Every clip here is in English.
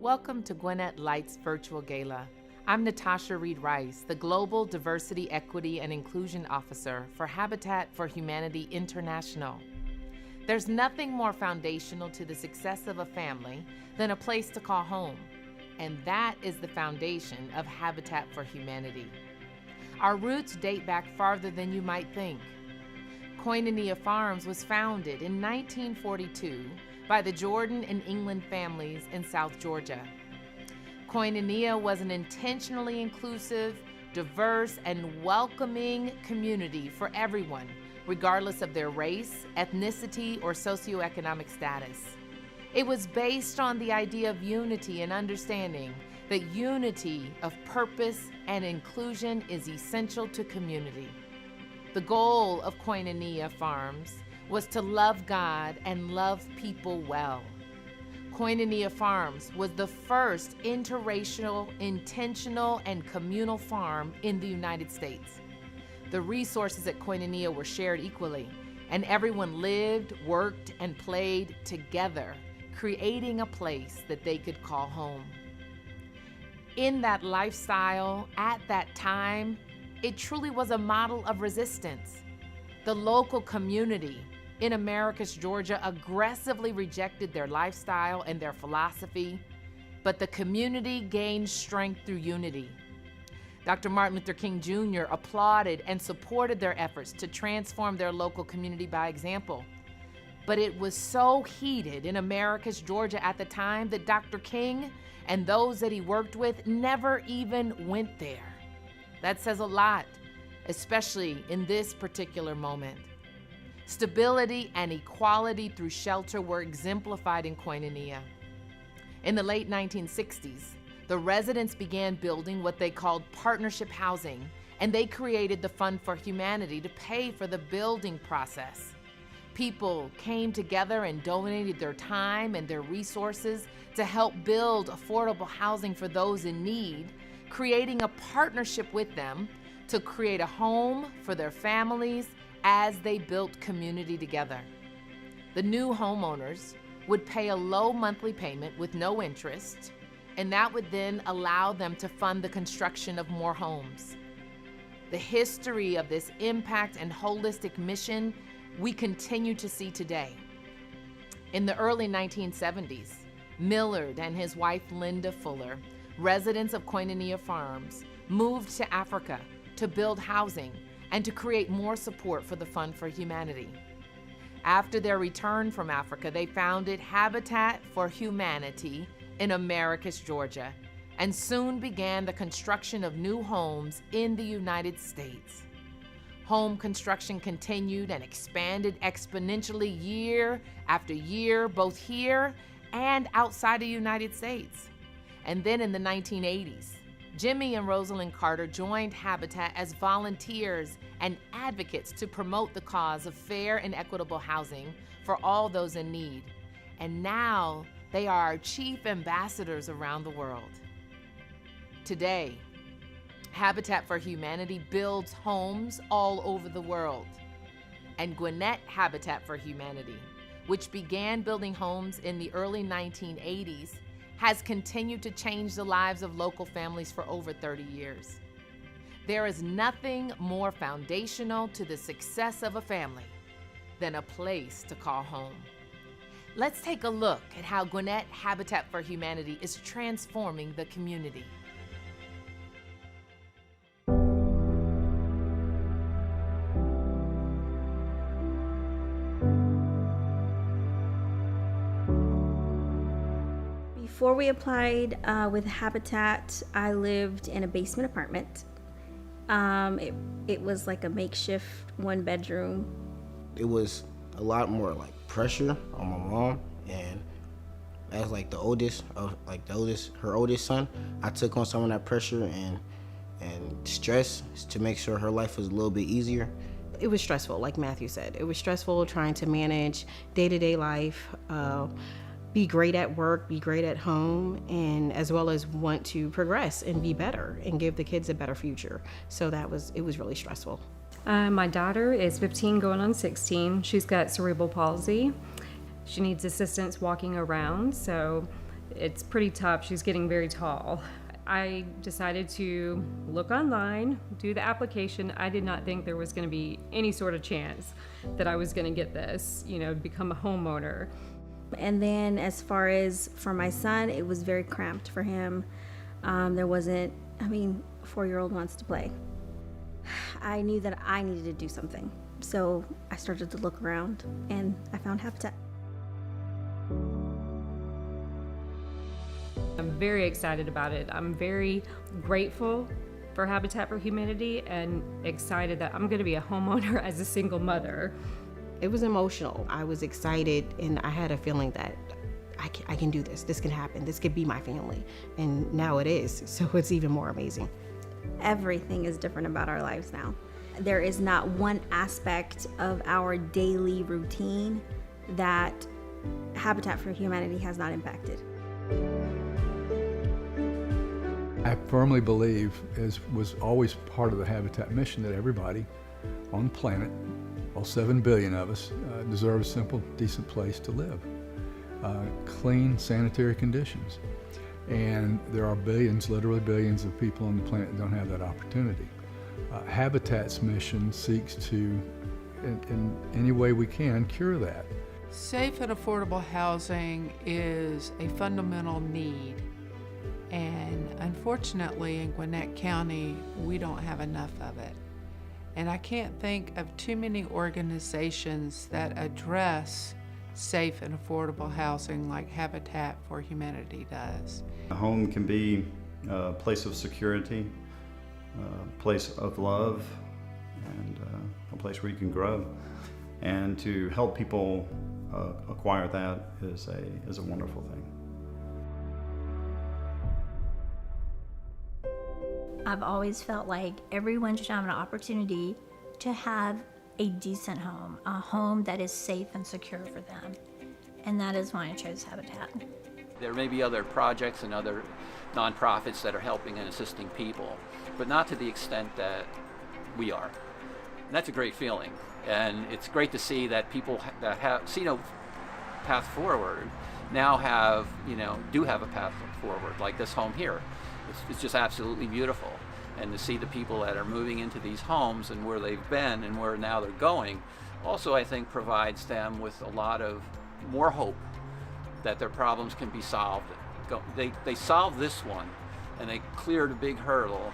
Welcome to Gwinnett Lights Virtual Gala. I'm Natasha Reed Rice, the Global Diversity, Equity, and Inclusion Officer for Habitat for Humanity International. There's nothing more foundational to the success of a family than a place to call home, and that is the foundation of Habitat for Humanity. Our roots date back farther than you might think. Koinonia Farms was founded in 1942 by the Jordan and England families in South Georgia. Koinonia was an intentionally inclusive, diverse, and welcoming community for everyone, regardless of their race, ethnicity, or socioeconomic status. It was based on the idea of unity and understanding that unity of purpose and inclusion is essential to community. The goal of Koinonia Farms was to love God and love people well. Koinonia Farms was the first interracial, intentional, and communal farm in the United States. The resources at Koinonia were shared equally, and everyone lived, worked, and played together, creating a place that they could call home. In that lifestyle, at that time, it truly was a model of resistance. The local community in Americus, Georgia, aggressively rejected their lifestyle and their philosophy, but the community gained strength through unity. Dr. Martin Luther King Jr. applauded and supported their efforts to transform their local community by example. But it was so heated in Americus, Georgia at the time that Dr. King and those that he worked with never even went there. That says a lot, especially in this particular moment. Stability and equality through shelter were exemplified in Koinonia. In the late 1960s, the residents began building what they called partnership housing, and they created the Fund for Humanity to pay for the building process. People came together and donated their time and their resources to help build affordable housing for those in need, creating a partnership with them to create a home for their families as they built community together. The new homeowners would pay a low monthly payment with no interest, and that would then allow them to fund the construction of more homes. The history of this impact and holistic mission we continue to see today. In the early 1970s, Millard and his wife Linda Fuller, residents of Koinonia Farms, moved to Africa to build housing and to create more support for the Fund for Humanity. After their return from Africa, they founded Habitat for Humanity in Americus, Georgia, and soon began the construction of new homes in the United States. Home construction continued and expanded exponentially year after year, both here and outside the United States. And then in the 1980s, Jimmy and Rosalind Carter joined Habitat as volunteers and advocates to promote the cause of fair and equitable housing for all those in need. And now they are our chief ambassadors around the world. Today, Habitat for Humanity builds homes all over the world. And Gwinnett Habitat for Humanity, which began building homes in the early 1980s, has continued to change the lives of local families for over 30 years. There is nothing more foundational to the success of a family than a place to call home. Let's take a look at how Gwinnett Habitat for Humanity is transforming the community. Before we applied with Habitat, I lived in a basement apartment. It was like a makeshift one bedroom. It was a lot more like pressure on my mom, and as like her oldest son, I took on some of that pressure and stress to make sure her life was a little bit easier. It was stressful, like Matthew said. It was stressful trying to manage day-to-day life, be great at work, be great at home, and as well as want to progress and be better and give the kids a better future. So it was really stressful. My daughter is 15 going on 16. She's got cerebral palsy. She needs assistance walking around, so It's pretty tough. She's getting very tall. I decided to look online, do the application. I did not think there was going to be any sort of chance that I was going to get this, become a homeowner. And then as far as for my son, it was very cramped for him. There wasn't, a 4-year-old wants to play. I knew that I needed to do something. So I started to look around and I found Habitat. I'm very excited about it. I'm very grateful for Habitat for Humanity and excited that I'm going to be a homeowner as a single mother. It was emotional. I was excited, and I had a feeling that I can do this. This can happen. This could be my family. And now it is, so it's even more amazing. Everything is different about our lives now. There is not one aspect of our daily routine that Habitat for Humanity has not impacted. I firmly believe, as was always part of the Habitat mission, that everybody on the planet, all 7 billion of us, deserve a simple, decent place to live. Clean, sanitary conditions. And there are billions, literally billions of people on the planet that don't have that opportunity. Habitat's mission seeks to, in any way we can, cure that. Safe and affordable housing is a fundamental need. And unfortunately, in Gwinnett County, we don't have enough of it. And I can't think of too many organizations that address safe and affordable housing like Habitat for Humanity does. A home can be a place of security, a place of love, and a place where you can grow. And to help people acquire that is a wonderful thing. I've always felt like everyone should have an opportunity to have a decent home, a home that is safe and secure for them. And that is why I chose Habitat. There may be other projects and other nonprofits that are helping and assisting people, but not to the extent that we are. And that's a great feeling. And it's great to see that people that have see no path forward now do have a path forward, like this home here. It's just absolutely beautiful. And to see the people that are moving into these homes and where they've been and where now they're going, also I think provides them with a lot of more hope that their problems can be solved. They solved this one and they cleared a big hurdle.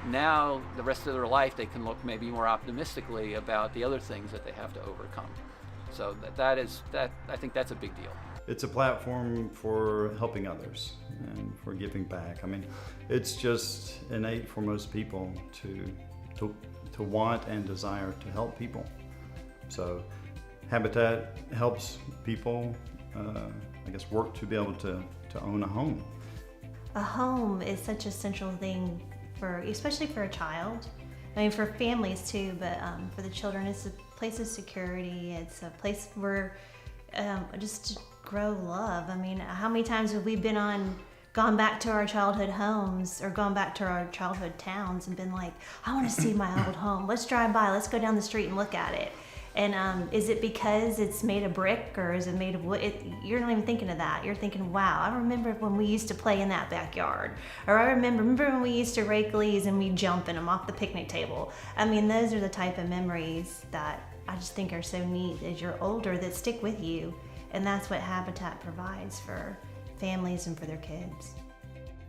Now the rest of their life they can look maybe more optimistically about the other things that they have to overcome. So I think that's a big deal. It's a platform for helping others and for giving back. It's just innate for most people to want and desire to help people. So Habitat helps people, work to be able to own a home. A home is such a central thing especially for a child. For families too, but for the children, it's a place of security. It's a place where just to grow love. How many times have we gone back to our childhood homes or gone back to our childhood towns and been like, I want to see my old home. Let's drive by. Let's go down the street and look at it. And is it because it's made of brick or is it made of wood? You're not even thinking of that. You're thinking, wow, I remember when we used to play in that backyard. Or I remember when we used to rake leaves and we'd jump in them off the picnic table. Those are the type of memories that I just think are so neat as you're older that stick with you. And that's what Habitat provides for families and for their kids.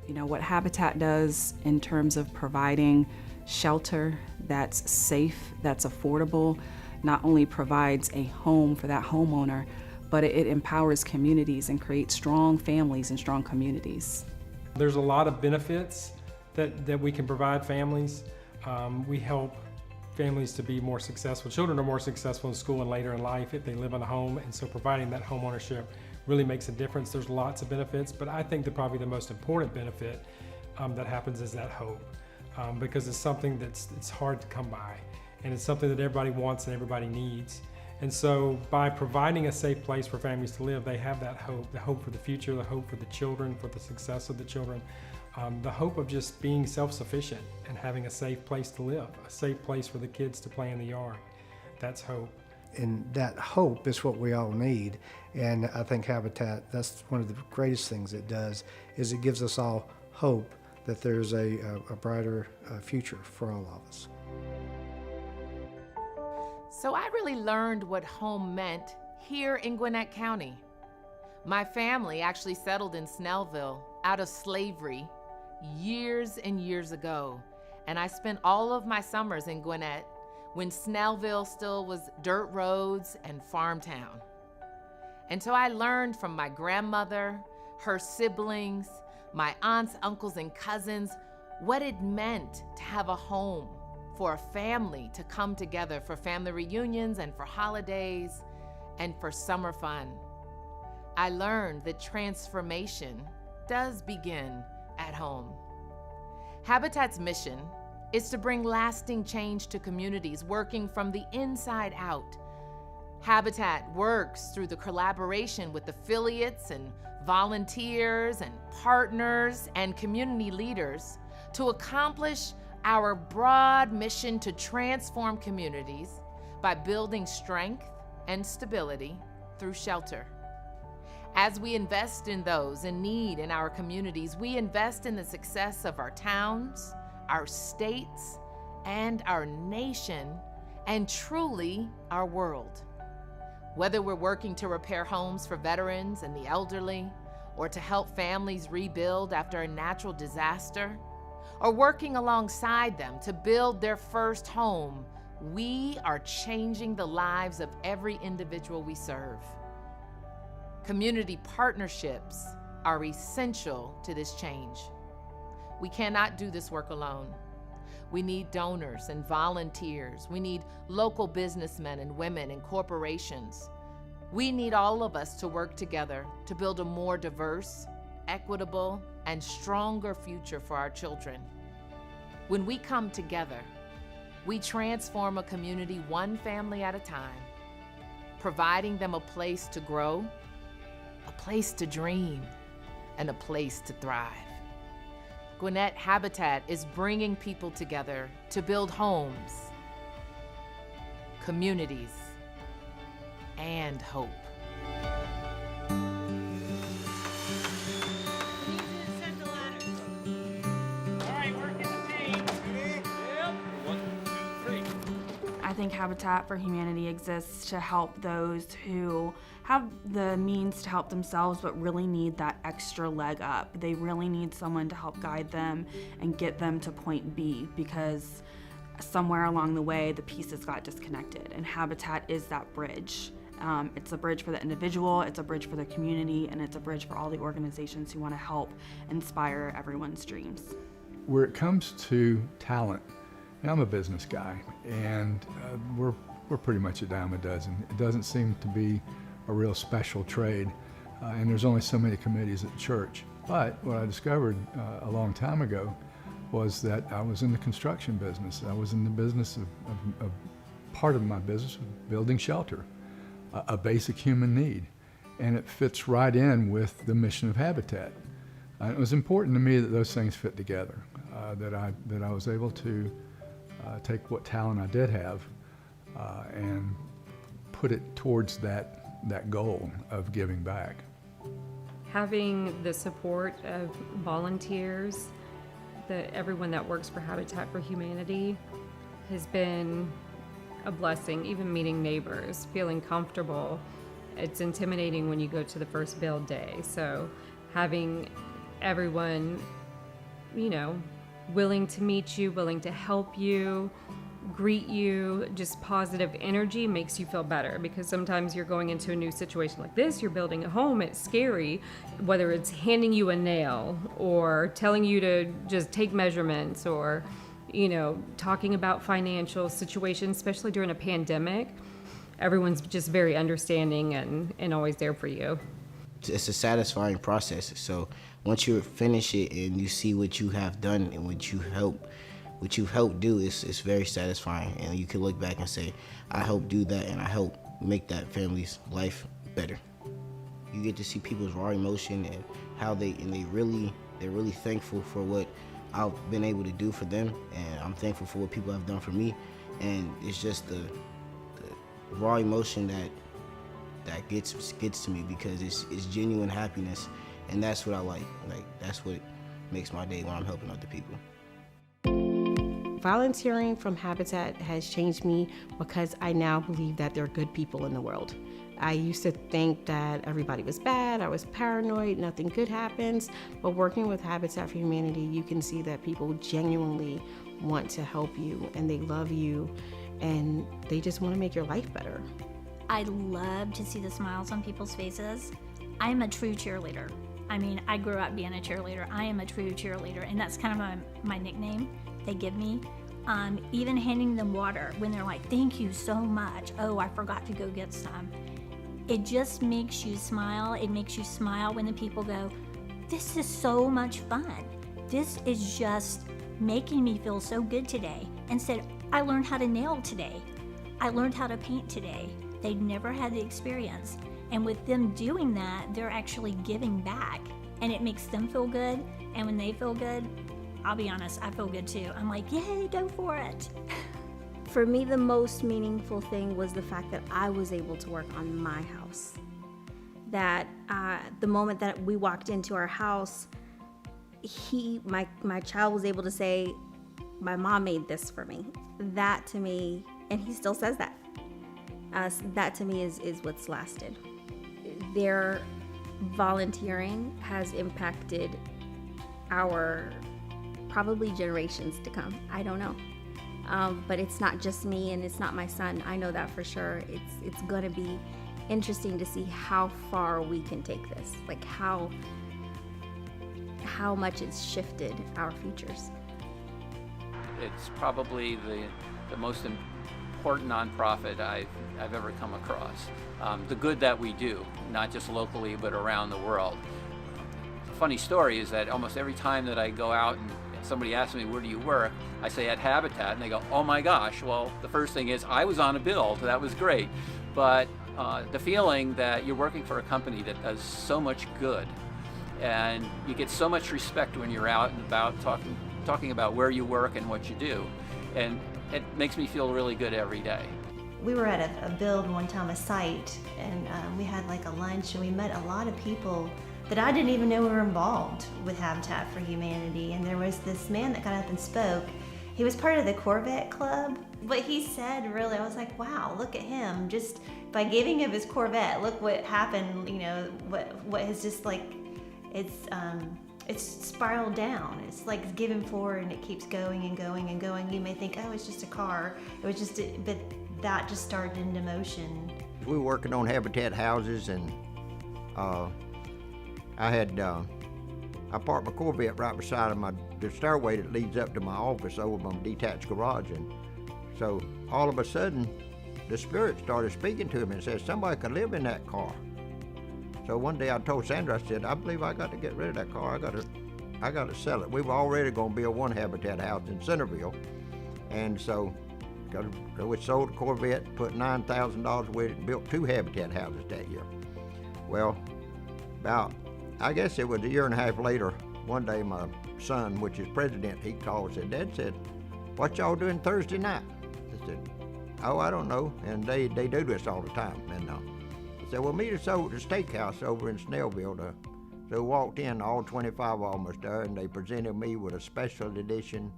What Habitat does in terms of providing shelter that's safe, that's affordable, not only provides a home for that homeowner, but it empowers communities and creates strong families and strong communities. There's a lot of benefits that we can provide families. We help families to be more successful. Children are more successful in school and later in life if they live in a home, and so providing that home ownership really makes a difference. There's lots of benefits, but I think that probably the most important benefit that happens is that hope, because it's something it's hard to come by, and it's something that everybody wants and everybody needs. And so by providing a safe place for families to live, they have that hope, the hope for the future, the hope for the children, for the success of the children, the hope of just being self-sufficient and having a safe place to live, a safe place for the kids to play in the yard. That's hope. And that hope is what we all need. And I think Habitat, that's one of the greatest things it does, is it gives us all hope that there's a brighter future for all of us. So I really learned what home meant here in Gwinnett County. My family actually settled in Snellville out of slavery years and years ago. And I spent all of my summers in Gwinnett when Snellville still was dirt roads and farm town. And so I learned from my grandmother, her siblings, my aunts, uncles, and cousins, what it meant to have a home, for a family to come together for family reunions and for holidays and for summer fun. I learned that transformation does begin at home. Habitat's mission is to bring lasting change to communities, working from the inside out. Habitat works through the collaboration with affiliates and volunteers and partners and community leaders to accomplish our broad mission to transform communities by building strength and stability through shelter. As we invest in those in need in our communities, we invest in the success of our towns, our states, and our nation, and truly our world. Whether we're working to repair homes for veterans and the elderly, or to help families rebuild after a natural disaster, or working alongside them to build their first home, we are changing the lives of every individual we serve. Community partnerships are essential to this change. We cannot do this work alone. We need donors and volunteers. We need local businessmen and women and corporations. We need all of us to work together to build a more diverse, equitable, and stronger future for our children. When we come together, we transform a community one family at a time, providing them a place to grow, a place to dream, and a place to thrive. Gwinnett Habitat is bringing people together to build homes, communities, and hope. I think Habitat for Humanity exists to help those who have the means to help themselves but really need that extra leg up. They really need someone to help guide them and get them to point B, because somewhere along the way the pieces got disconnected, and Habitat is that bridge. It's a bridge for the individual, it's a bridge for the community, and it's a bridge for all the organizations who want to help inspire everyone's dreams. Where it comes to talent, and I'm a business guy, and we're pretty much a dime a dozen. It doesn't seem to be a real special trade, and there's only so many committees at church. But what I discovered a long time ago was that I was in the construction business. I was in the business of part of my business of building shelter, a basic human need, and it fits right in with the mission of Habitat. It was important to me that those things fit together, that I was able to take what talent I did have and put it towards that goal of giving back. Having the support of volunteers, everyone that works for Habitat for Humanity has been a blessing. Even meeting neighbors, feeling comfortable. It's intimidating when you go to the first build day. So having everyone, willing to meet you, willing to help you, greet you, just positive energy makes you feel better, because sometimes you're going into a new situation like this, you're building a home, it's scary, whether it's handing you a nail or telling you to just take measurements or, talking about financial situations, especially during a pandemic. Everyone's just very understanding and always there for you. It's a satisfying process. So once you finish it and you see what you have done and what you've helped do, it's very satisfying. And you can look back and say, I helped do that and I helped make that family's life better. You get to see people's raw emotion and how they're really thankful for what I've been able to do for them, and I'm thankful for what people have done for me. And it's just the raw emotion that gets to me, because it's genuine happiness, and that's what I like. Like, that's what makes my day when I'm helping other people. Volunteering from Habitat has changed me because I now believe that there are good people in the world. I used to think that everybody was bad, I was paranoid, nothing good happens, but working with Habitat for Humanity, you can see that people genuinely want to help you, and they love you, and they just want to make your life better. I love to see the smiles on people's faces. I'm a true cheerleader. I mean, I grew up being a cheerleader. I am a true cheerleader, and that's kind of my nickname they give me. Even handing them water when they're like, thank you so much. Oh, I forgot to go get some. It just makes you smile. It makes you smile when the people go, this is so much fun. This is just making me feel so good today. And said, I learned how to nail today. I learned how to paint today. They'd never had the experience. And with them doing that, they're actually giving back. And it makes them feel good. And when they feel good, I'll be honest, I feel good too. I'm like, yay, go for it. For me, the most meaningful thing was the fact that I was able to work on my house. That the moment that we walked into our house, my child was able to say, my mom made this for me. That to me, and he still says that. That to me is what's lasted. Their volunteering has impacted our probably generations to come. I don't know. But it's not just me and it's not my son. I know that for sure. It's going to be interesting to see how far we can take this. Like how much it's shifted our futures. It's probably the most important nonprofit I've ever come across. The good that we do, not just locally but around the world. The funny story is that almost every time that I go out and somebody asks me, where do you work? I say at Habitat, and they go, oh my gosh. Well, the first thing is I was on a bill, so that was great. But the feeling that you're working for a company that does so much good, and you get so much respect when you're out and about talking about where you work and what you do, and it makes me feel really good every day. We were at a build one time, a site, and we had like a lunch, and we met a lot of people that I didn't even know were involved with Habitat for Humanity. And there was this man that got up and spoke. He was part of the Corvette Club. What he said, really, I was like, wow, look at him. Just by giving him his Corvette, look what happened, you know, what has just like, it's spiraled down. It's like giving forward and it keeps going and going and going. You may think, oh, it's just a car. It was just, but that just started into motion. We were working on Habitat houses, and I parked my Corvette right beside of the stairway that leads up to my office over my detached garage. And so all of a sudden, the Spirit started speaking to me and said, somebody could live in that car. So one day I told Sandra, I said, I believe I got to get rid of that car. I got to sell it. We were already going to build one Habitat house in Centerville. And so we sold the Corvette, put $9,000 with it, and built 2 Habitat houses that year. Well, I guess it was a year and a half later, one day my son, which is president, he called and said, Dad said, what y'all doing Thursday night? I said, oh, I don't know. And they do this all the time. And he said, well, meet us over at the steakhouse over in Snellville. So we walked in, all 25 of them was there, and they presented me with a special edition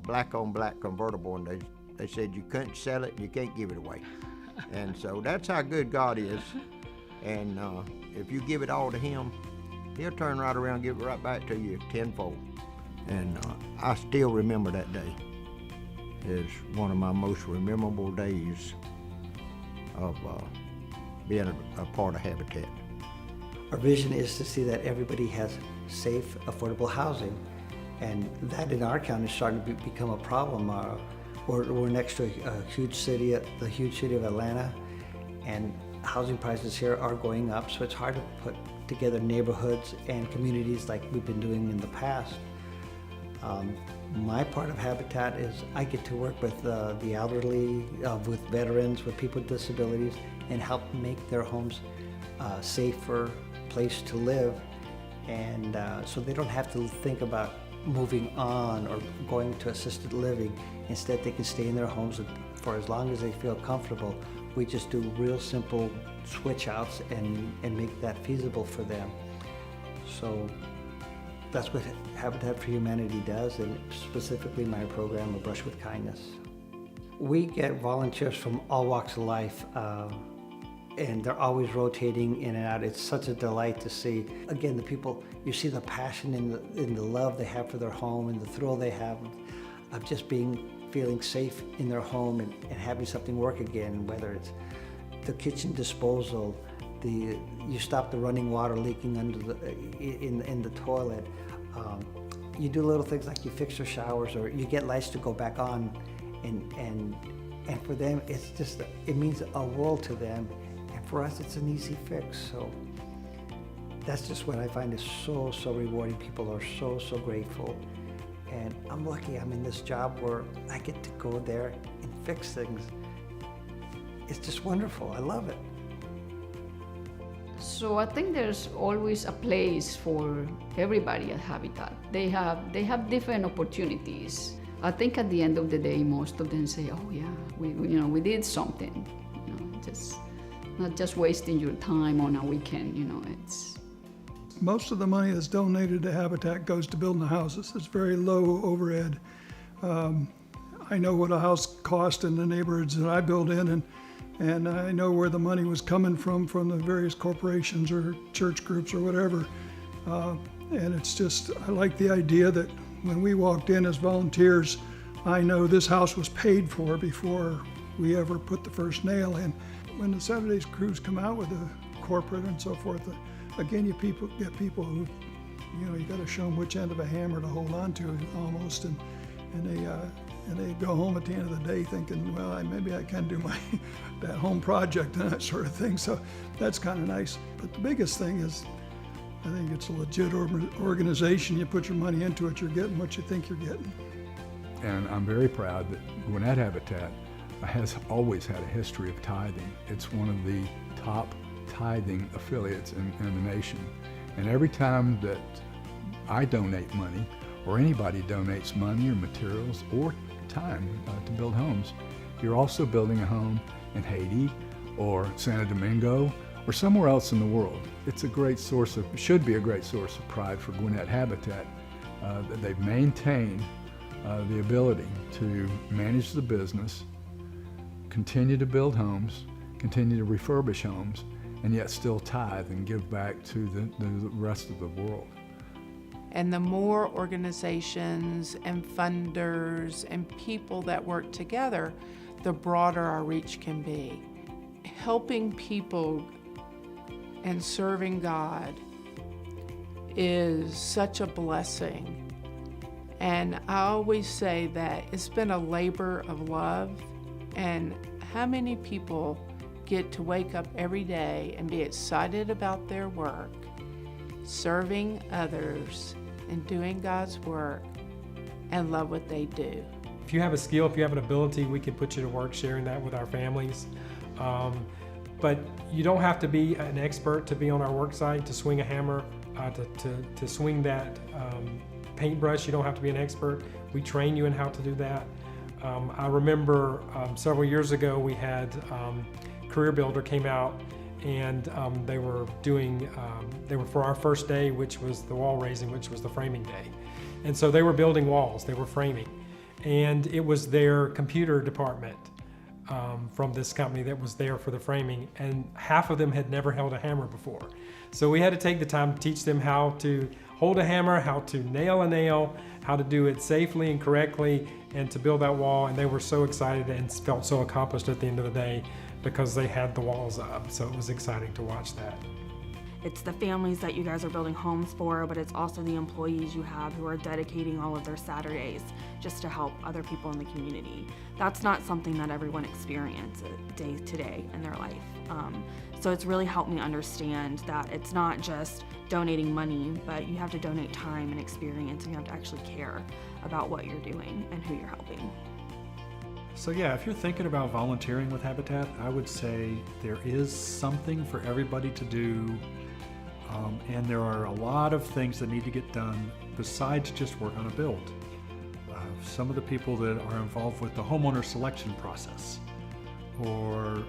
black on black convertible, and they said you couldn't sell it and you can't give it away. And so that's how good God is. And if you give it all to him, he'll turn right around and give it right back to you tenfold. And I still remember that day. It's one of my most memorable days of being a part of Habitat. Our vision is to see that everybody has safe, affordable housing. And that in our county is starting to become a problem. We're next to a huge city, the huge city of Atlanta, and housing prices here are going up, so it's hard to put together neighborhoods and communities like we've been doing in the past. My part of Habitat is I get to work with the elderly, with veterans, with people with disabilities, and help make their homes a safer place to live, and so they don't have to think about moving on or going to assisted living. Instead, they can stay in their homes with for as long as they feel comfortable. We just do real simple switch outs and make that feasible for them. So that's what Habitat for Humanity does, and specifically my program, A Brush with Kindness. We get volunteers from all walks of life, and they're always rotating in and out. It's such a delight to see. Again, the people, you see the passion and the love they have for their home and the thrill they have of just feeling safe in their home and having something work again, whether it's the kitchen disposal, you stop the running water leaking in the toilet. You do little things like you fix their showers, or you get lights to go back on, and for them it means a world to them, and for us it's an easy fix. So that's just what I find is so rewarding. People are so grateful, and I'm lucky I'm in this job where I get to go there and fix things. It's just wonderful. I love it. So I think there's always a place for everybody at Habitat. They have different opportunities. I think at the end of the day, most of them say, "Oh yeah, we did something." Just not just wasting your time on a weekend. It's. Most of the money that's donated to Habitat goes to building the houses. It's very low overhead. I know what a house cost in the neighborhoods that I build in, and I know where the money was coming from the various corporations or church groups or whatever. And it's just, I like the idea that when we walked in as volunteers, I know this house was paid for before we ever put the first nail in. When the Saturdays crews come out with the corporate and so forth, again, you get people who, you got to show them which end of a hammer to hold on to almost, and they go home at the end of the day thinking, well, maybe I can do that home project and that sort of thing. So that's kind of nice. But the biggest thing is, I think it's a legit organization. You put your money into it, you're getting what you think you're getting. And I'm very proud that Gwinnett Habitat has always had a history of tithing. It's one of the top tithing affiliates in the nation. And every time that I donate money, or anybody donates money or materials or time to build homes, you're also building a home in Haiti or Santo Domingo or somewhere else in the world. It's a great should be a great source of pride for Gwinnett Habitat that they've maintained the ability to manage the business, continue to build homes, continue to refurbish homes, and yet still tithe and give back to the rest of the world. And the more organizations and funders and people that work together, the broader our reach can be. Helping people and serving God is such a blessing. And I always say that it's been a labor of love, and how many people get to wake up every day and be excited about their work, serving others, and doing God's work, and love what they do. If you have a skill, if you have an ability, we can put you to work sharing that with our families. But you don't have to be an expert to be on our work site, to swing a hammer, to swing that paintbrush. You don't have to be an expert. We train you in how to do that. I remember several years ago we had Career Builder came out, and they were for our first day, which was the wall raising, which was the framing day. And so they were building walls, they were framing. And it was their computer department from this company that was there for the framing, and half of them had never held a hammer before. So we had to take the time to teach them how to hold a hammer, how to nail a nail, how to do it safely and correctly, and to build that wall. And they were so excited and felt so accomplished at the end of the day because they had the walls up. So it was exciting to watch that. It's the families that you guys are building homes for, but it's also the employees you have who are dedicating all of their Saturdays just to help other people in the community. That's not something that everyone experiences day to day in their life. So it's really helped me understand that it's not just donating money, but you have to donate time and experience, and you have to actually care about what you're doing and who you're helping. So yeah, if you're thinking about volunteering with Habitat, I would say there is something for everybody to do. And there are a lot of things that need to get done besides just work on a build. some of the people that are involved with the homeowner selection process, or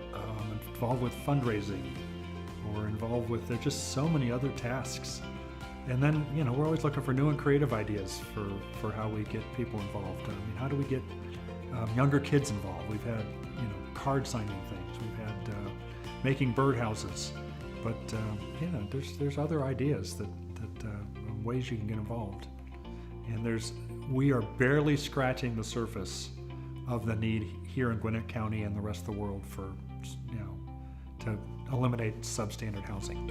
involved with fundraising, or involved with, there's just so many other tasks. And then, we're always looking for new and creative ideas for how we get people involved. I mean, how do we get younger kids involved? We've had, card signing things. We've had making birdhouses. But, there's other ideas that ways you can get involved. And we are barely scratching the surface of the need here in Gwinnett County and the rest of the world for, to eliminate substandard housing.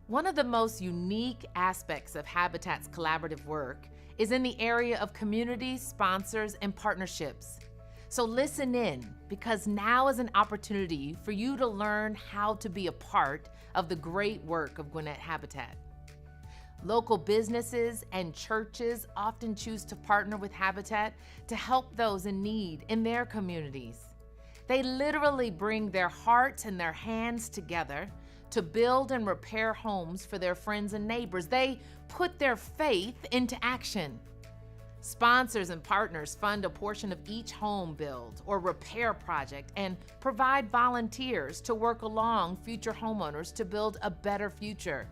One of the most unique aspects of Habitat's collaborative work is in the area of communities, sponsors, and partnerships. So listen in, because now is an opportunity for you to learn how to be a part of the great work of Gwinnett Habitat. Local businesses and churches often choose to partner with Habitat to help those in need in their communities. They literally bring their hearts and their hands together to build and repair homes for their friends and neighbors. They put their faith into action. Sponsors and partners fund a portion of each home build or repair project and provide volunteers to work along future homeowners to build a better future.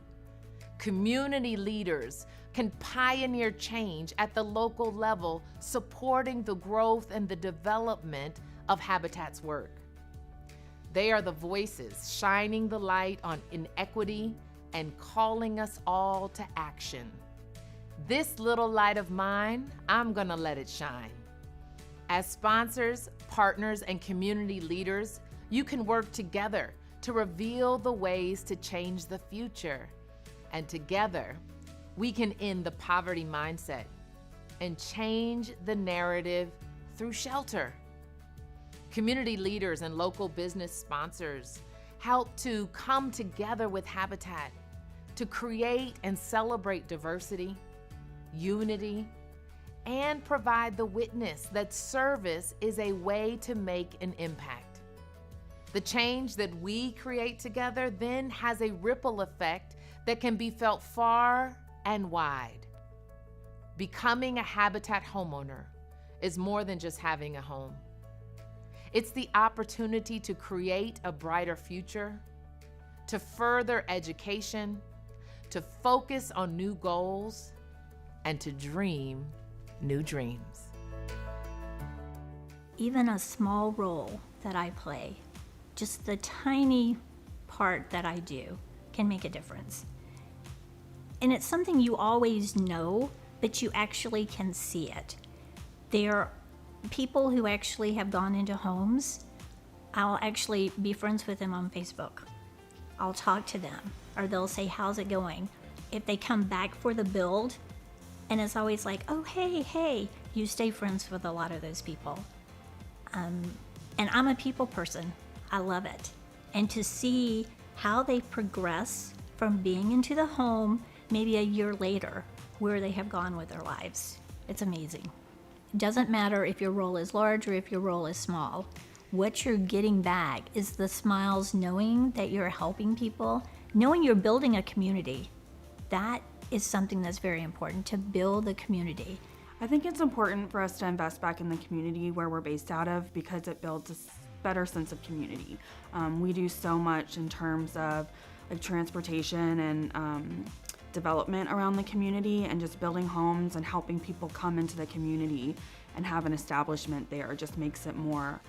Community leaders can pioneer change at the local level, supporting the growth and the development of Habitat's work. They are the voices shining the light on inequity and calling us all to action. This little light of mine, I'm gonna let it shine. As sponsors, partners, and community leaders, you can work together to reveal the ways to change the future. And together, we can end the poverty mindset and change the narrative through shelter. Community leaders and local business sponsors help to come together with Habitat to create and celebrate diversity, unity, and provide the witness that service is a way to make an impact. The change that we create together then has a ripple effect that can be felt far and wide. Becoming a Habitat homeowner is more than just having a home. It's the opportunity to create a brighter future, to further education, to focus on new goals, and to dream new dreams. Even a small role that I play, just the tiny part that I do, can make a difference. And it's something you always know, but you actually can see it. There are people who actually have gone into homes. I'll actually be friends with them on Facebook. I'll talk to them, or they'll say, how's it going? If they come back for the build, and it's always like, oh, hey, you stay friends with a lot of those people. And I'm a people person. I love it. And to see how they progress from being into the home maybe a year later, where they have gone with their lives, it's amazing. It doesn't matter if your role is large or if your role is small. What you're getting back is the smiles, knowing that you're helping people, knowing you're building a community. That is something that's very important, to build the community. I think it's important for us to invest back in the community where we're based out of, because it builds a better sense of community. We do so much in terms of like transportation and development around the community, and just building homes and helping people come into the community and have an establishment there just makes it more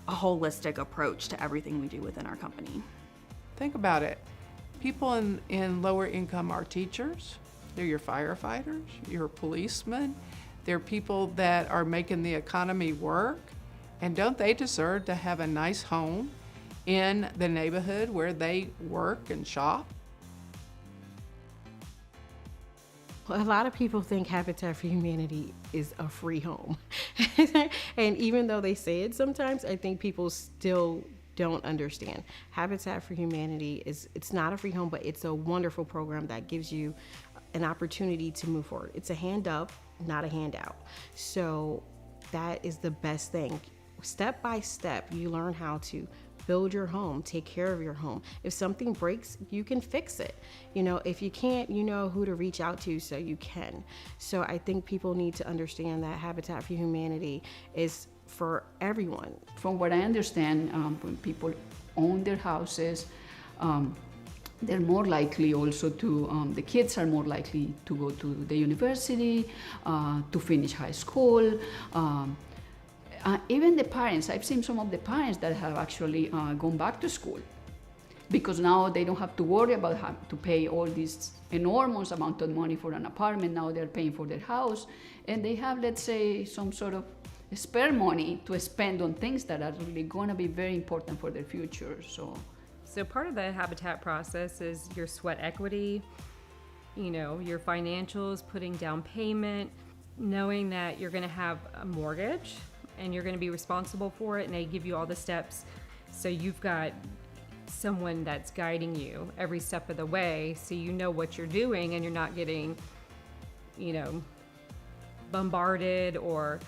a holistic approach to everything we do within our company. Think about it. People in lower income are teachers, they're your firefighters, your policemen, they're people that are making the economy work, and don't they deserve to have a nice home in the neighborhood where they work and shop? A lot of people think Habitat for Humanity is a free home. And even though they say it sometimes, I think people still don't understand. Habitat for Humanity it's not a free home, but it's a wonderful program that gives you an opportunity to move forward. It's a hand up, not a handout. So that is the best thing. Step by step, you learn how to build your home, take care of your home. If something breaks, you can fix it. You know, if you can't, you know who to reach out to so you can. So I think people need to understand that Habitat for Humanity is for everyone. From what I understand, when people own their houses, they're more likely also to, the kids are more likely to go to the university, to finish high school. Even the parents, I've seen some of the parents that have actually gone back to school because now they don't have to worry about having to pay all this enormous amount of money for an apartment. Now they're paying for their house, and they have, let's say, some sort of spare money to spend on things that are really going to be very important for their future. So part of the Habitat process is your sweat equity, you know, your financials, putting down payment, knowing that you're going to have a mortgage and you're going to be responsible for it, and they give you all the steps. So you've got someone that's guiding you every step of the way, so you know what you're doing and you're not getting, you know, bombarded or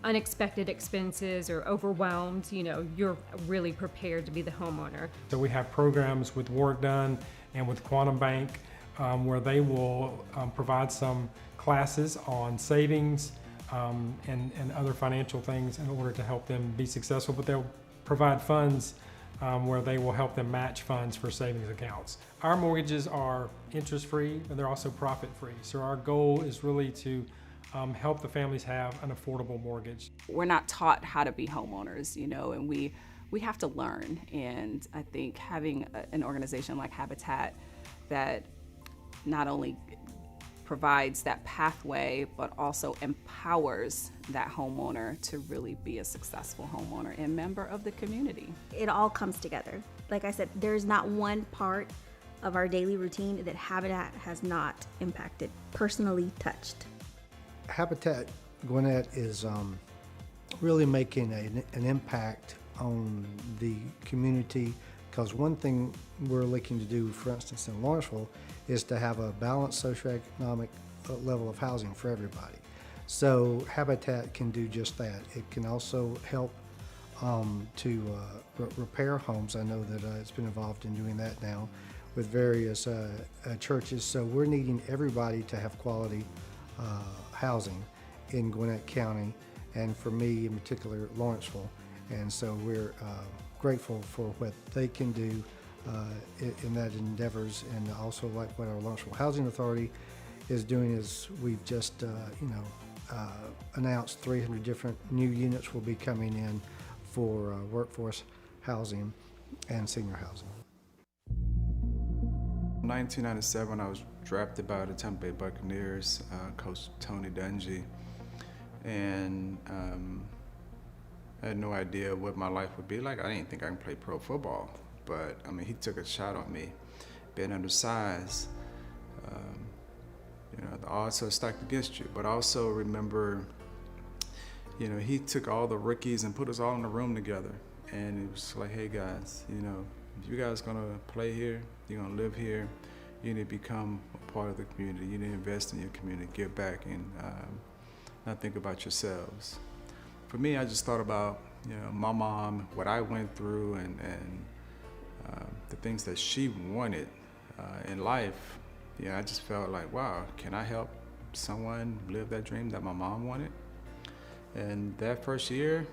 unexpected expenses or overwhelmed. You know, you're really prepared to be the homeowner. So we have programs with Work Done and with Quantum Bank where they will provide some classes on savings and other financial things in order to help them be successful, but they'll provide funds where they will help them match funds for savings accounts. Our mortgages are interest-free, and they're also profit-free. So our goal is really to help the families have an affordable mortgage. We're not taught how to be homeowners, you know, and we have to learn. And I think having an organization like Habitat that not only provides that pathway, but also empowers that homeowner to really be a successful homeowner and member of the community. It all comes together. Like I said, there's not one part of our daily routine that Habitat has not impacted, personally touched. Habitat Gwinnett is really making an impact on the community, because one thing we're looking to do, for instance, in Lawrenceville, is to have a balanced socioeconomic level of housing for everybody. So Habitat can do just that. It can also help to repair homes. I know that it's been involved in doing that now with various churches. So we're needing everybody to have quality housing in Gwinnett County, and for me in particular, Lawrenceville. And so we're grateful for what they can do in that endeavors, and also like what our Lawrenceville Housing Authority is doing is we've just announced 300 different new units will be coming in for workforce housing and senior housing. In 1997, I was drafted by the Tampa Bay Buccaneers, Coach Tony Dungy, and I had no idea what my life would be like. I didn't think I could play pro football, but I mean, he took a shot on me, being undersized. You know, the odds are stacked against you, but I also remember, you know, he took all the rookies and put us all in a room together, and it was like, hey guys, you know, if you guys gonna play here, you're gonna live here, you need to become a part of the community. You need to invest in your community, give back, and not think about yourselves. For me, I just thought about, you know, my mom, what I went through, and the things that she wanted in life. Yeah, I just felt like, wow, can I help someone live that dream that my mom wanted? And that first year,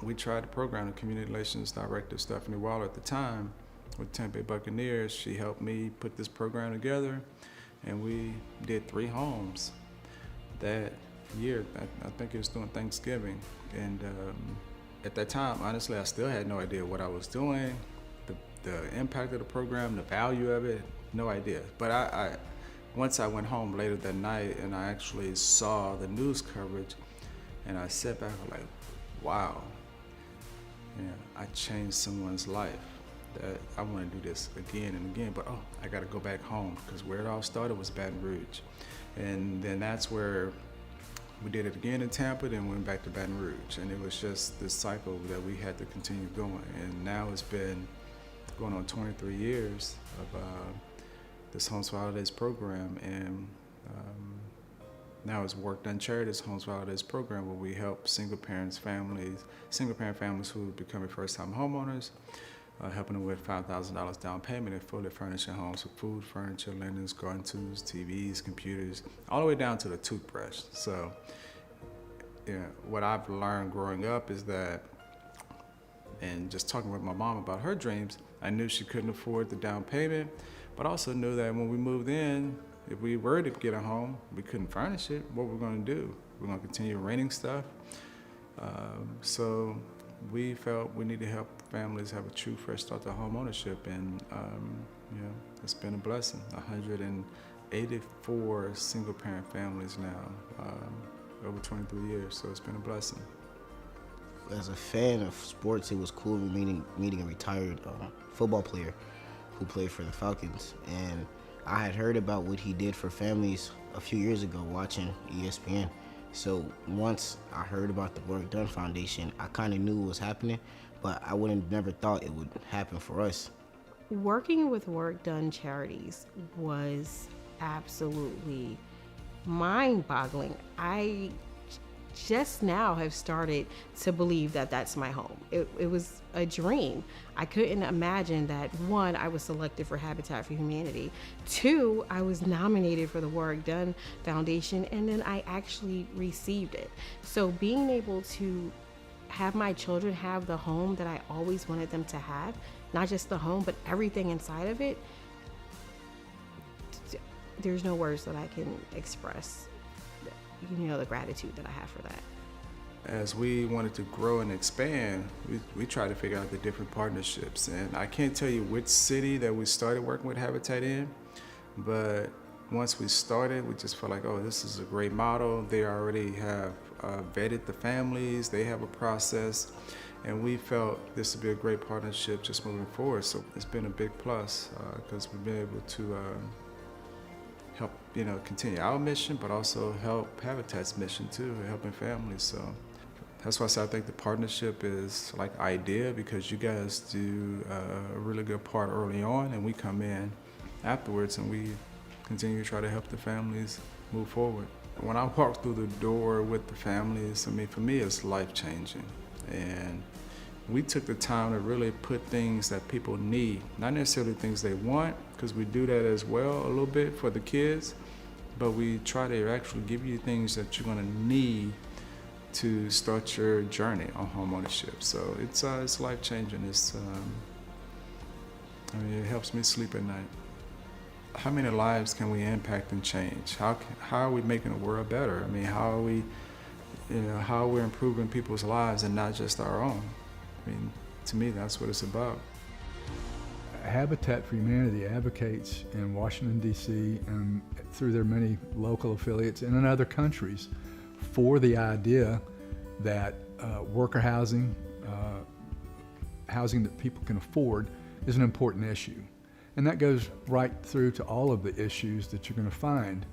we tried the program. The Community Relations Director, Stephanie Waller, at the time, with Tampa Bay Buccaneers, she helped me put this program together, and we did 3 homes that year. I think it was during Thanksgiving. And at that time, honestly, I still had no idea what I was doing, the impact of the program, the value of it, no idea. But I once I went home later that night and I actually saw the news coverage, and I sat back and like, wow, you know, I changed someone's life. That I want to do this again and again, but I got to go back home, because where it all started was Baton Rouge. And then that's where we did it again in Tampa, then went back to Baton Rouge. And it was just this cycle that we had to continue going. And now it's been going on 23 years of this Homes for Holidays program. And now it's Work Done Charities Homes for Holidays program, where we help single-parent families who are becoming first-time homeowners, helping them with $5,000 down payment and fully furnishing homes with food, furniture, linens, garden tools, TVs, computers, all the way down to the toothbrush. So, what I've learned growing up is that, and just talking with my mom about her dreams, I knew she couldn't afford the down payment, but also knew that when we moved in, if we were to get a home, we couldn't furnish it. What we're going to do? We're going to continue renting stuff. So we felt we need to help families have a true fresh start to home ownership, and it's been a blessing. 184 single-parent families now, over 23 years. So it's been a blessing. As a fan of sports, it was cool meeting a retired football player who played for the Falcons, and I had heard about what he did for families a few years ago watching ESPN. So once I heard about the Work Done Foundation, I kind of knew it was happening, but I would have never thought it would happen for us. Working with Work Done Charities was absolutely mind-boggling. I just now have started to believe that that's my home. It was a dream. I couldn't imagine that, one, I was selected for Habitat for Humanity, two, I was nominated for the Work Done Foundation, and then I actually received it. So being able to have my children have the home that I always wanted them to have, not just the home, but everything inside of it, there's no words that I can express the gratitude that I have for that. As we wanted to grow and expand, we tried to figure out the different partnerships. And I can't tell you which city that we started working with Habitat in, but once we started, we just felt like, oh, this is a great model. They already have vetted the families, they have a process, and we felt this would be a great partnership just moving forward. So it's been a big plus because we've been able to help continue our mission, but also help Habitat's mission too, helping families. So that's why I think the partnership is like ideal, because you guys do a really good part early on, and we come in afterwards and we continue to try to help the families move forward. When I walk through the door with the families, for me it's life-changing. And we took the time to really put things that people need, not necessarily things they want, because we do that as well a little bit for the kids, but we try to actually give you things that you're going to need to start your journey on homeownership. So it's life-changing. It helps me sleep at night. How many lives can we impact and change? How are we making the world better? How are we, how we're improving people's lives and not just our own? To me, that's what it's about. Habitat for Humanity advocates in Washington, D.C. and through their many local affiliates and in other countries for the idea that worker housing, housing that people can afford, is an important issue. And that goes right through to all of the issues that you're going to find,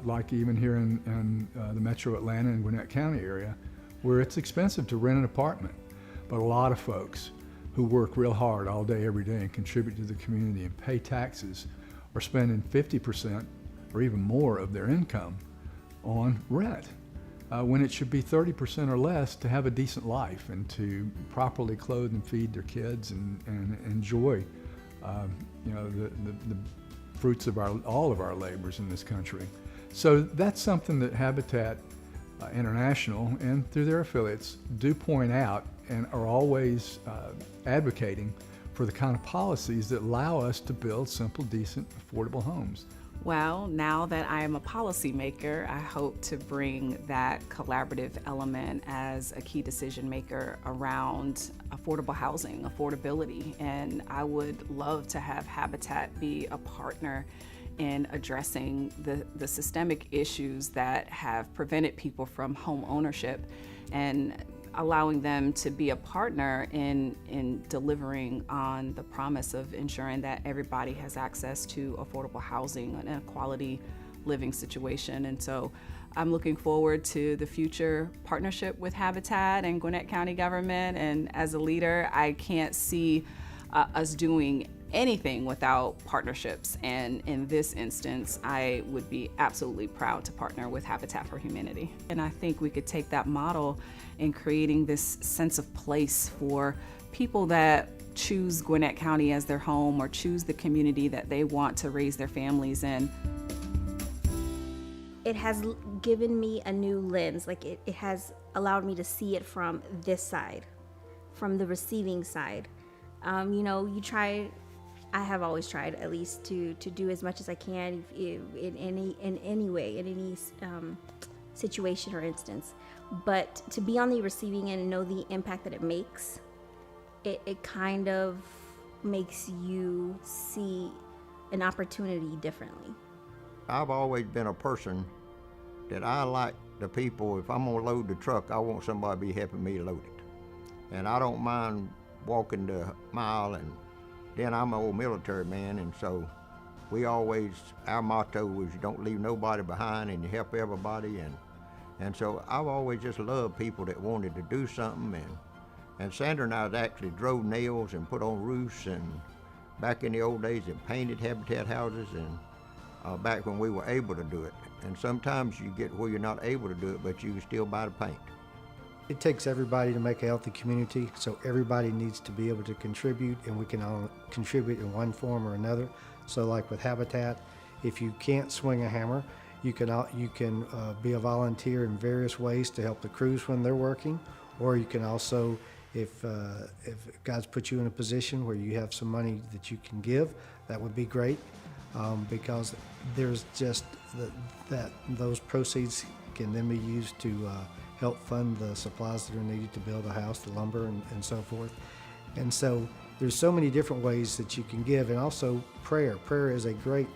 like even here in the metro Atlanta and Gwinnett County area, where it's expensive to rent an apartment. But a lot of folks who work real hard all day, every day, and contribute to the community and pay taxes are spending 50% or even more of their income on rent, when it should be 30% or less to have a decent life and to properly clothe and feed their kids and enjoy the fruits of all of our labors in this country. So that's something that Habitat International and through their affiliates do point out and are always advocating for the kind of policies that allow us to build simple, decent, affordable homes. Well, now that I am a policymaker, I hope to bring that collaborative element as a key decision maker around affordable housing, affordability, and I would love to have Habitat be a partner in addressing the systemic issues that have prevented people from home ownership and allowing them to be a partner in delivering on the promise of ensuring that everybody has access to affordable housing and a quality living situation. And so I'm looking forward to the future partnership with Habitat and Gwinnett County government. And as a leader, I can't see us doing anything without partnerships. And in this instance, I would be absolutely proud to partner with Habitat for Humanity. And I think we could take that model in creating this sense of place for people that choose Gwinnett County as their home or choose the community that they want to raise their families in. It has given me a new lens. Like it has allowed me to see it from this side, from the receiving side. I have always tried at least to do as much as I can in any way, in any situation or instance. But to be on the receiving end and know the impact that it makes, it kind of makes you see an opportunity differently. I've always been a person that I like the people. If I'm gonna load the truck, I want somebody to be helping me load it. And I don't mind walking the mile, and then I'm an old military man, and so our motto was you don't leave nobody behind and you help everybody. And so I've always just loved people that wanted to do something. And Sandra and I actually drove nails and put on roofs, and back in the old days and painted Habitat houses, and back when we were able to do it. And sometimes you get where you're not able to do it, but you can still buy the paint. It takes everybody to make a healthy community, so everybody needs to be able to contribute, and we can all contribute in one form or another. So like with Habitat, if you can't swing a hammer, you can be a volunteer in various ways to help the crews when they're working, or you can also, if God's put you in a position where you have some money that you can give, that would be great, because there's just that those proceeds can then be used to help fund the supplies that are needed to build a house, the lumber and so forth. And so there's so many different ways that you can give, and also prayer. Prayer is a great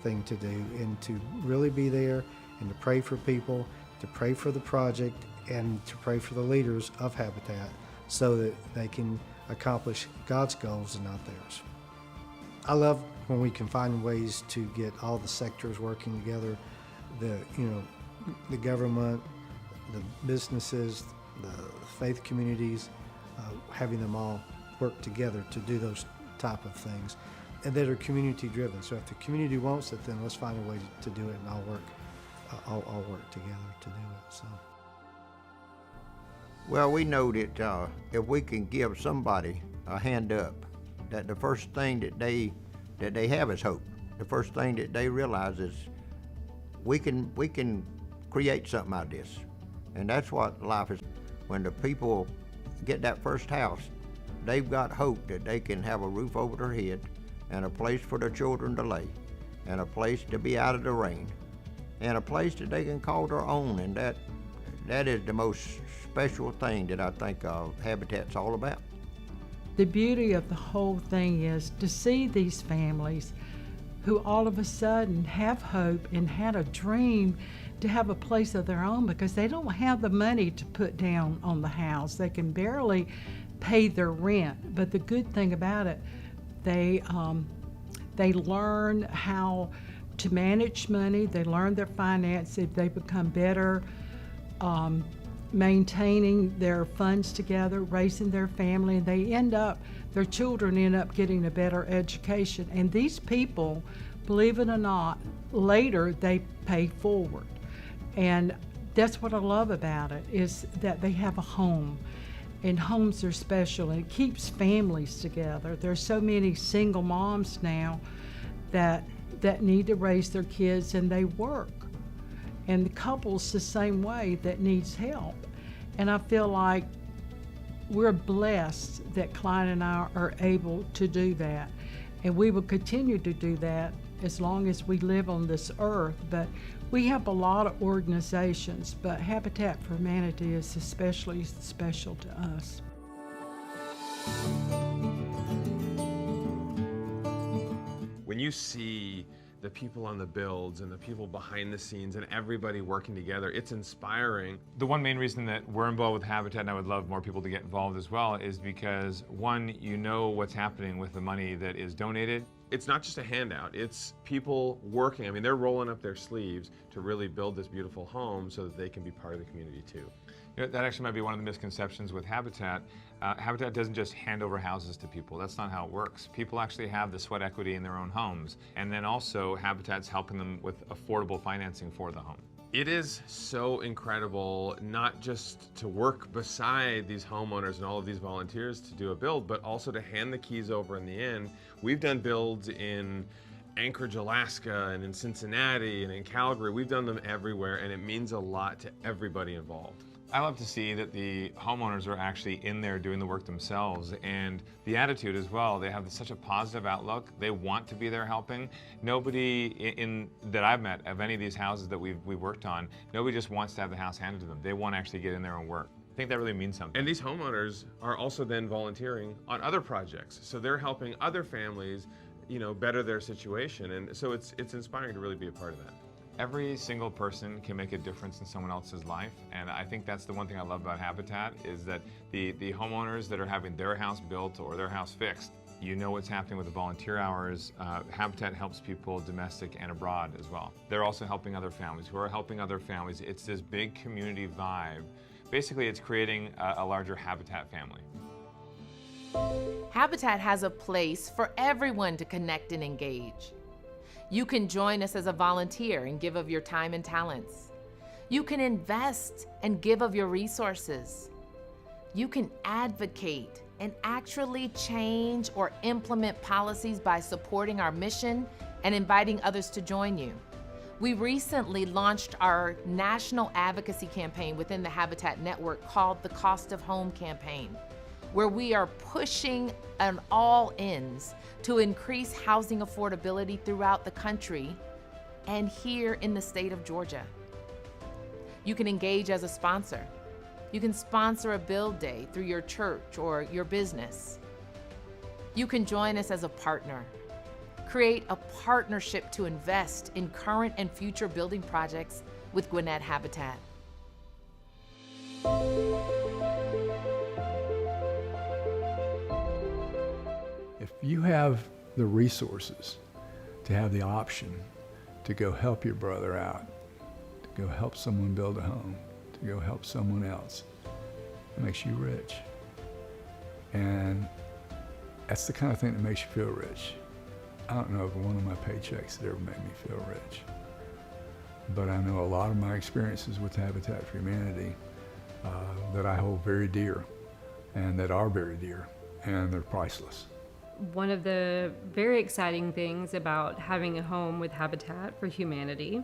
thing to do, and to really be there and to pray for people, to pray for the project, and to pray for the leaders of Habitat so that they can accomplish God's goals and not theirs. I love when we can find ways to get all the sectors working together, the government, the businesses, the faith communities, having them all work together to do those type of things, and that are community driven. So if the community wants it, then let's find a way to do it, and all work together to do it. So. Well, we know that if we can give somebody a hand up, that the first thing that they have is hope. The first thing that they realize is we can create something out of this. And that's what life is. When the people get that first house, they've got hope that they can have a roof over their head and a place for their children to lay and a place to be out of the rain and a place that they can call their own. And that is the most special thing that I think Habitat's all about. The beauty of the whole thing is to see these families who all of a sudden have hope and had a dream to have a place of their own, because they don't have the money to put down on the house. They can barely pay their rent. But the good thing about it, they learn how to manage money. They learn their finances. They become better maintaining their funds together, raising their family, and their children end up getting a better education. And these people, believe it or not, later they pay forward. And that's what I love about it, is that they have a home. And homes are special, and it keeps families together. There's so many single moms now that need to raise their kids, and they work. And the couples the same way that needs help. And I feel like we're blessed that Klein and I are able to do that. And we will continue to do that as long as we live on this earth. But we have a lot of organizations, but Habitat for Humanity is especially special to us. When you see the people on the builds and the people behind the scenes and everybody working together, it's inspiring. The one main reason that we're involved with Habitat, and I would love more people to get involved as well, is because one, you know what's happening with the money that is donated. It's not just a handout, it's people working. I mean, they're rolling up their sleeves to really build this beautiful home so that they can be part of the community too. You know, that actually might be one of the misconceptions with Habitat. Habitat doesn't just hand over houses to people. That's not how it works. People actually have the sweat equity in their own homes. And then also Habitat's helping them with affordable financing for the home. It is so incredible not just to work beside these homeowners and all of these volunteers to do a build, but also to hand the keys over in the end. We've done builds in Anchorage, Alaska, and in Cincinnati, and in Calgary. We've done them everywhere, and it means a lot to everybody involved. I love to see that the homeowners are actually in there doing the work themselves, and the attitude as well. They have such a positive outlook. They want to be there helping. Nobody that I've met of any of these houses that we've worked on, nobody just wants to have the house handed to them. They want to actually get in there and work. I think that really means something. And these homeowners are also then volunteering on other projects, so they're helping other families, you know, better their situation, and so it's inspiring to really be a part of that. Every single person can make a difference in someone else's life, and I think that's the one thing I love about Habitat is that the homeowners that are having their house built or their house fixed, you know what's happening with the volunteer hours. Habitat helps people domestic and abroad as well. They're also helping other families who are helping other families. It's this big community vibe. Basically, it's creating a larger Habitat family. Habitat has a place for everyone to connect and engage. You can join us as a volunteer and give of your time and talents. You can invest and give of your resources. You can advocate and actually change or implement policies by supporting our mission and inviting others to join you. We recently launched our national advocacy campaign within the Habitat Network called the Cost of Home Campaign, where we are pushing on all ends to increase housing affordability throughout the country and here in the state of Georgia. You can engage as a sponsor. You can sponsor a build day through your church or your business. You can join us as a partner. Create a partnership to invest in current and future building projects with Gwinnett Habitat. If you have the resources to have the option to go help your brother out, to go help someone build a home, to go help someone else, it makes you rich. And that's the kind of thing that makes you feel rich. I don't know of one of my paychecks that ever made me feel rich. But I know a lot of my experiences with Habitat for Humanity that I hold very dear, and that are very dear, and they're priceless. One of the very exciting things about having a home with Habitat for Humanity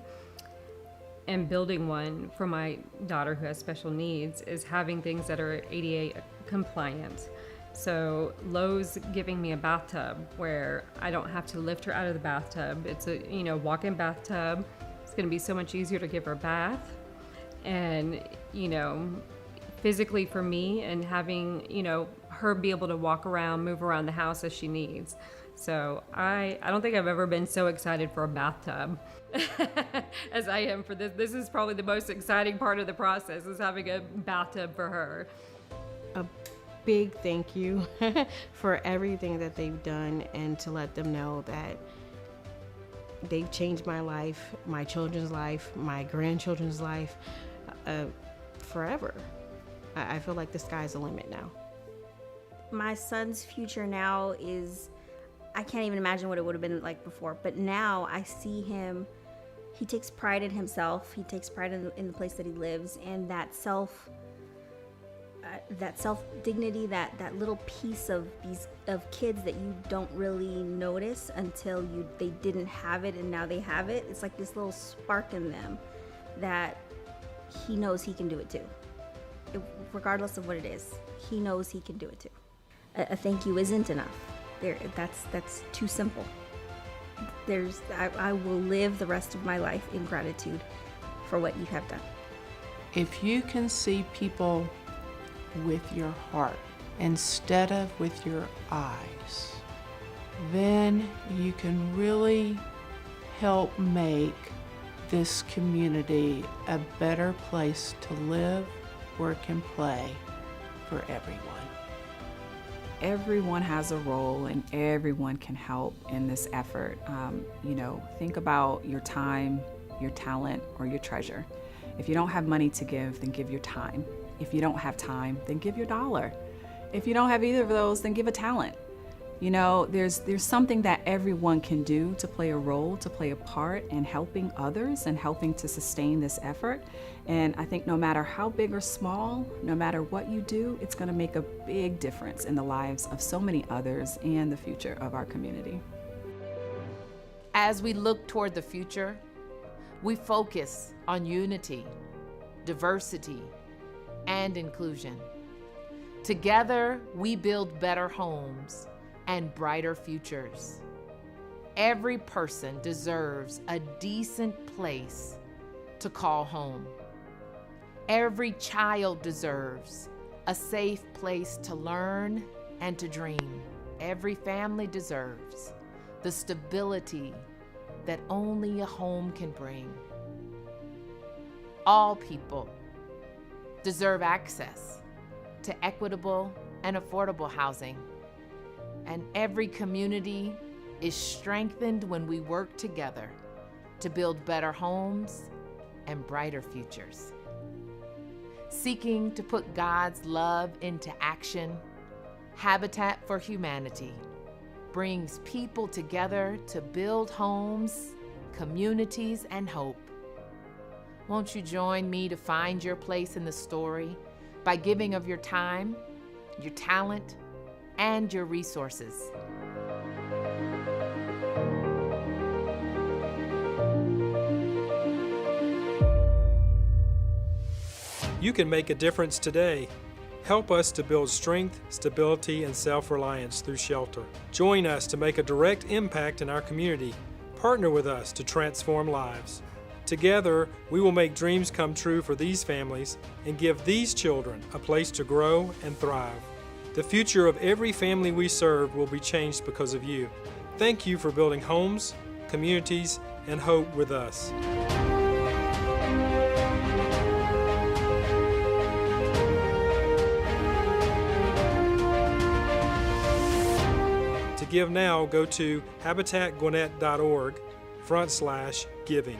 and building one for my daughter who has special needs is having things that are ADA compliant. So Lowe's giving me a bathtub where I don't have to lift her out of the bathtub. It's a walk-in bathtub. It's going to be so much easier to give her a bath, and physically for me, and having her be able to walk around, move around the house as she needs. So I don't think I've ever been so excited for a bathtub as I am for this. This is probably the most exciting part of the process, is having a bathtub for her. A big thank you for everything that they've done, and to let them know that they've changed my life, my children's life, my grandchildren's life, forever. I feel like the sky's the limit now. My son's future now is, I can't even imagine what it would have been like before, but now I see him, he takes pride in himself, he takes pride in the place that he lives, and that self-dignity, that little piece of kids that you don't really notice until they didn't have it, and now they have it. It's like this little spark in them that he knows he can do it too. Regardless of what it is, he knows he can do it too. A thank you isn't enough. That's too simple. I will live the rest of my life in gratitude for what you have done. If you can see people with your heart instead of with your eyes, then you can really help make this community a better place to live, work, and play for everyone. Everyone has a role, and everyone can help in this effort. Think about your time, your talent, or your treasure. If you don't have money to give, then give your time. If you don't have time, then give your dollar. If you don't have either of those, then give a talent. You know, there's something that everyone can do to play a role, to play a part in helping others and helping to sustain this effort. And I think no matter how big or small, no matter what you do, it's going to make a big difference in the lives of so many others and the future of our community. As we look toward the future, we focus on unity, diversity, and inclusion. Together, we build better homes and brighter futures. Every person deserves a decent place to call home. Every child deserves a safe place to learn and to dream. Every family deserves the stability that only a home can bring. All people deserve access to equitable and affordable housing. And every community is strengthened when we work together to build better homes and brighter futures. Seeking to put God's love into action, Habitat for Humanity brings people together to build homes, communities, and hope. Won't you join me to find your place in the story by giving of your time, your talent, and your resources? You can make a difference today. Help us to build strength, stability, and self-reliance through shelter. Join us to make a direct impact in our community. Partner with us to transform lives. Together, we will make dreams come true for these families and give these children a place to grow and thrive. The future of every family we serve will be changed because of you. Thank you for building homes, communities, and hope with us. To give now, go to habitatgwinnett.org/giving.